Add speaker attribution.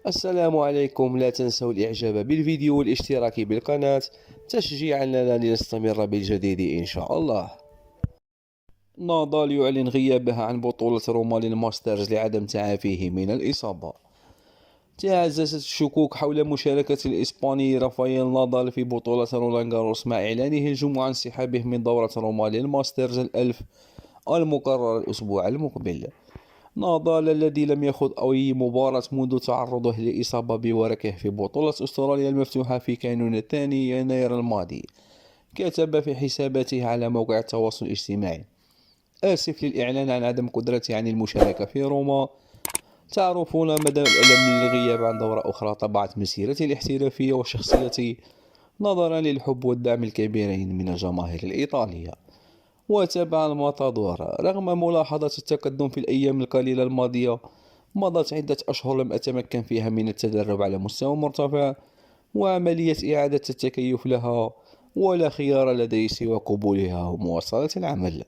Speaker 1: السلام عليكم. لا تنسوا الإعجاب بالفيديو والاشتراك بالقناة تشجيعا لنا لنستمر بالجديد إن شاء الله. نادال يعلن غيابه عن بطولة روما للماسترز لعدم تعافيه من الإصابة. تعززت الشكوك حول مشاركة الإسباني رافائيل نادال في بطولة رولان جاروس مع إعلانه الجمعة عن انسحابه من دورة روما للماسترز الألف المقرر الأسبوع المقبل. نادال الذي لم يخوض أي مباراة منذ تعرضه لإصابة بوركه في بطولة أستراليا المفتوحة في كانون الثاني يناير الماضي، كتب في حساباته على موقع التواصل الاجتماعي: آسف للإعلان عن عدم قدرتي عن المشاركة في روما. تعرفون مدى الألم للغياب عن دورة أخرى طبعت مسيرتي الاحترافية وشخصيتي نظرا للحب والدعم الكبيرين من الجماهير الإيطالية. وتابع الماتادور: رغم ملاحظة التقدم في الأيام القليلة الماضية، مضت عدة أشهر لم أتمكن فيها من التدرب على مستوى مرتفع وعملية إعادة التكيف لها، ولا خيار لدي سوى قبولها ومواصلة العمل.